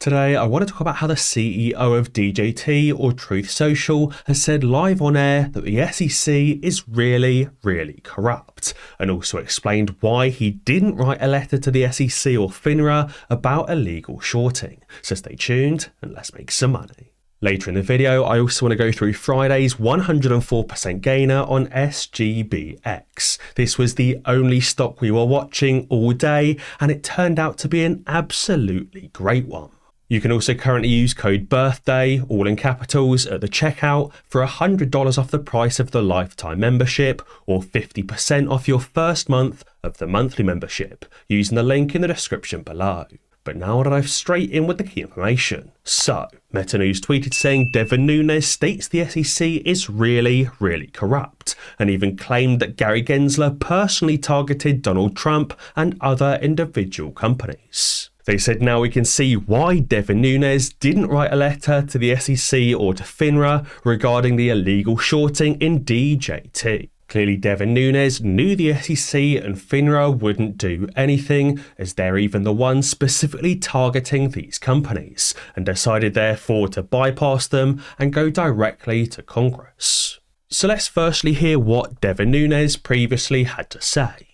Today, I want to talk about how the CEO of DJT, or Truth Social, has said live on air that the SEC is really corrupt, and also explained why he didn't write a letter to the SEC or FINRA about illegal shorting. So stay tuned and let's make some money. Later in the video, I also want to go through Friday's 104% gainer on SGBX. This was the only stock we were watching all day, and it turned out to be an absolutely great one. You can also currently use code BIRTHDAY, all in capitals, at the checkout for $100 off the price of the lifetime membership, or 50% off your first month of the monthly membership, using the link in the description below. But now I'll dive straight in with the key information. So, Meta News tweeted saying Devin Nunes states the SEC is really corrupt, and even claimed that Gary Gensler personally targeted Donald Trump and other individual companies. They said now we can see why Devin Nunes didn't write a letter to the SEC or to FINRA regarding the illegal shorting in DJT. Clearly Devin Nunes knew the SEC and FINRA wouldn't do anything, as they're even the ones specifically targeting these companies, and decided therefore to bypass them and go directly to Congress. So let's firstly hear what Devin Nunes previously had to say.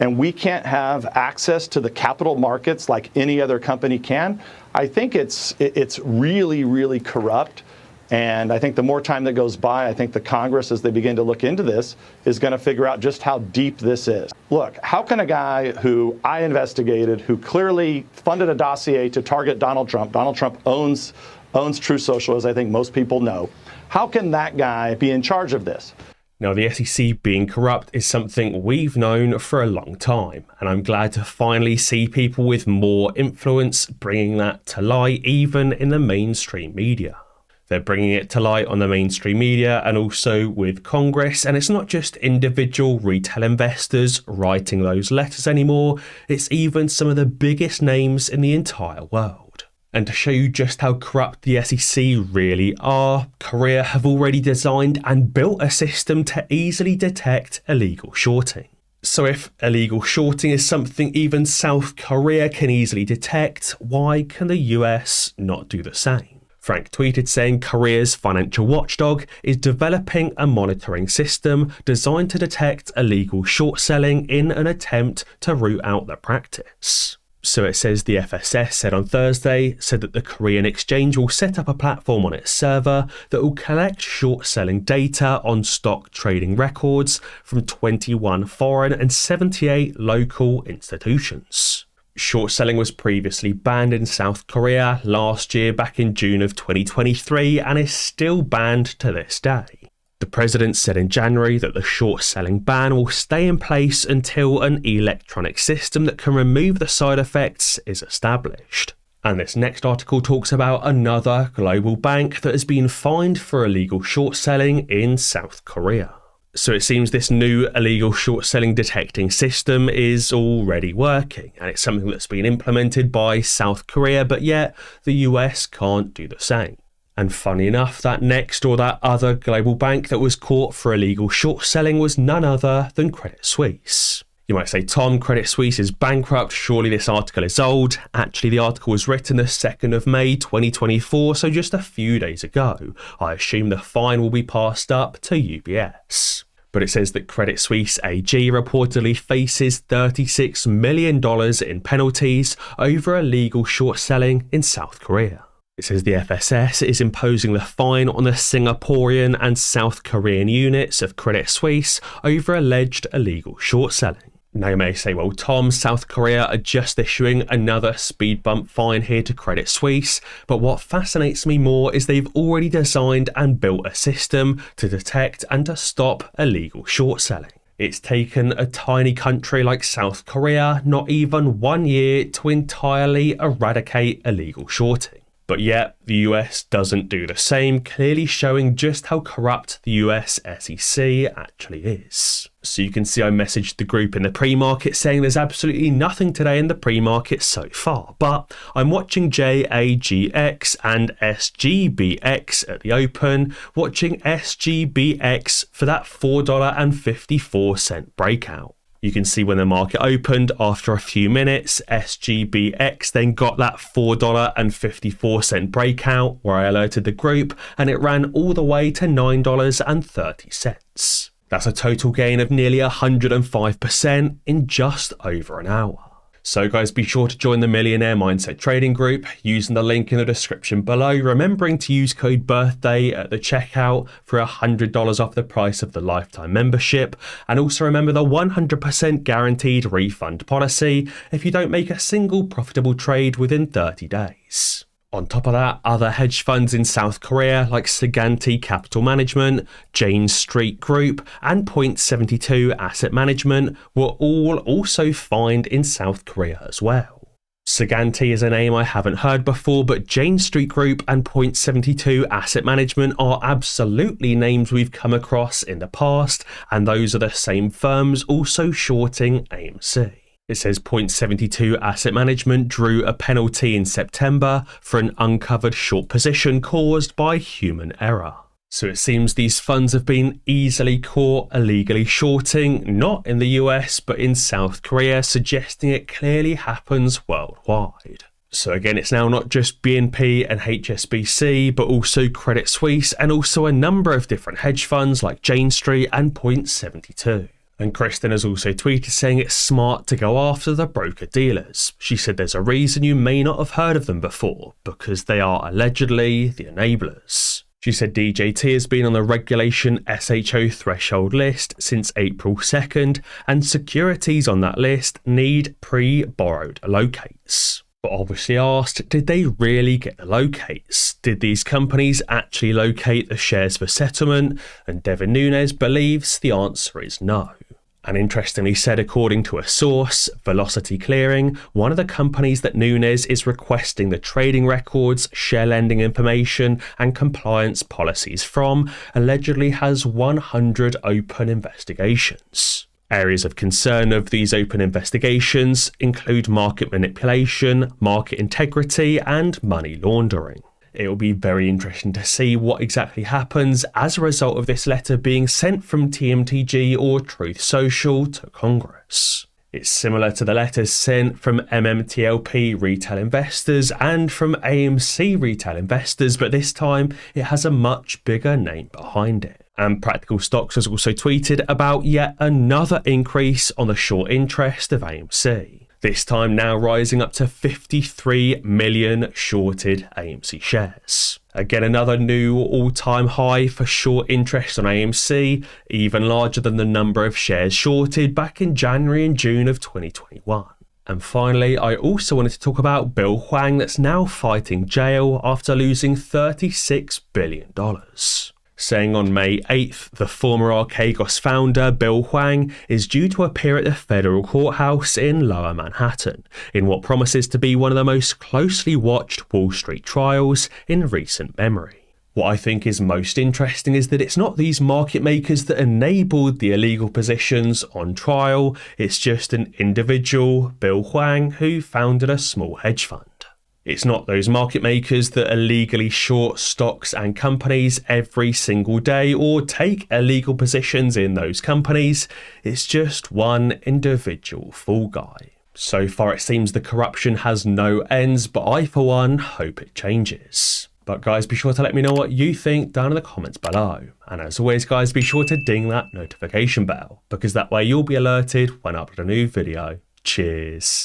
And we can't have access to the capital markets like any other company can. I think it's really corrupt. And I think the more time that goes by, I think the Congress, as they begin to look into this, is going to figure out just how deep this is. Look, how can a guy who I investigated, who clearly funded a dossier to target Donald Trump owns Truth Social, as I think most people know, how can that guy be in charge of this? Now, the SEC being corrupt is something we've known for a long time, and I'm glad to finally see people with more influence bringing that to light, even in the mainstream media. They're bringing it to light on the mainstream media and also with Congress, and it's not just individual retail investors writing those letters anymore, it's even some of the biggest names in the entire world. And to show you just how corrupt the SEC really are, Korea have already designed and built a system to easily detect illegal shorting. So if illegal shorting is something even South Korea can easily detect, why can the US not do the same? Frank tweeted saying Korea's financial watchdog is developing a monitoring system designed to detect illegal short selling in an attempt to root out the practice. So it says the FSS said on Thursday that the Korean exchange will set up a platform on its server that will collect short selling data on stock trading records from 21 foreign and 78 local institutions. Short selling was previously banned in South Korea last year back in June of 2023 and is still banned to this day. The president said in January that the short selling ban will stay in place until an electronic system that can remove the side effects is established. And this next article talks about another global bank that has been fined for illegal short selling in South Korea. So it seems this new illegal short selling detecting system is already working, and it's something that's been implemented by South Korea, but yet the US can't do the same. And funny enough, that other global bank that was caught for illegal short selling was none other than Credit Suisse. You might say, Tom, Credit Suisse is bankrupt, surely this article is old. Actually, the article was written the 2nd of May 2024, so just a few days ago. I assume the fine will be passed up to UBS. But it says that Credit Suisse AG reportedly faces $36 million in penalties over illegal short selling in South Korea. It says the FSS is imposing the fine on the Singaporean and South Korean units of Credit Suisse over alleged illegal short selling. Now you may say, well, Tom, South Korea are just issuing another speed bump fine here to Credit Suisse, but what fascinates me more is they've already designed and built a system to detect and to stop illegal short selling. It's taken a tiny country like South Korea not even 1 year to entirely eradicate illegal shorting. But yet, the US doesn't do the same, clearly showing just how corrupt the US SEC actually is. So you can see I messaged the group in the pre-market saying there's absolutely nothing today in the pre-market so far, but I'm watching JAGX and SGBX at the open, watching SGBX for that $4.54 breakout. You can see when the market opened after a few minutes, SGBX then got that $4.54 breakout where I alerted the group, and it ran all the way to $9.30. That's a total gain of nearly 105% in just over an hour. So guys, be sure to join the Millionaire Mindset Trading Group using the link in the description below, remembering to use code BIRTHDAY at the checkout for $100 off the price of the lifetime membership. And also remember the 100% guaranteed refund policy if you don't make a single profitable trade within 30 days. On top of that, other hedge funds in South Korea like Saganti Capital Management, Jane Street Group, and Point72 Asset Management were all also fined in South Korea as well. Saganti is a name I haven't heard before, but Jane Street Group and Point72 Asset Management are absolutely names we've come across in the past, and those are the same firms also shorting AMC. It says Point72 Asset Management drew a penalty in September for an uncovered short position caused by human error. So it seems these funds have been easily caught illegally shorting, not in the US, but in South Korea, suggesting it clearly happens worldwide. So again, it's now not just BNP and HSBC, but also Credit Suisse and also a number of different hedge funds like Jane Street and Point72. And Kristen has also tweeted saying it's smart to go after the broker-dealers. She said there's a reason you may not have heard of them before, because they are allegedly the enablers. She said DJT has been on the regulation SHO threshold list since April 2nd, and securities on that list need pre-borrowed locates. But obviously asked, did they really get the locates? Did these companies actually locate the shares for settlement? And Devin Nunes believes the answer is no. And interestingly said, according to a source, Velocity Clearing, one of the companies that Nunes is requesting the trading records, share lending information, and compliance policies from, allegedly has 100 open investigations. Areas of concern of these open investigations include market manipulation, market integrity, and money laundering. It will be very interesting to see what exactly happens as a result of this letter being sent from TMTG or Truth Social to Congress. It's similar to the letters sent from MMTLP retail investors and from AMC retail investors, but this time it has a much bigger name behind it. And Practical Stocks has also tweeted about yet another increase on the short interest of AMC. This time now rising up to 53 million shorted AMC shares. Again, another new all-time high for short interest on AMC, even larger than the number of shares shorted back in January and June of 2021. And finally, I also wanted to talk about Bill Hwang that's now fighting jail after losing $36 billion. Saying on May 8th, the former Archegos founder, Bill Hwang, is due to appear at the federal courthouse in Lower Manhattan, in what promises to be one of the most closely watched Wall Street trials in recent memory. What I think is most interesting is that it's not these market makers that enabled the illegal positions on trial, it's just an individual, Bill Hwang, who founded a small hedge fund. It's not those market makers that illegally short stocks and companies every single day or take illegal positions in those companies. It's just one individual fall guy. So far it seems the corruption has no ends, but I for one hope it changes. But guys, be sure to let me know what you think down in the comments below. And as always guys, be sure to ding that notification bell, because that way you'll be alerted when I upload a new video. Cheers.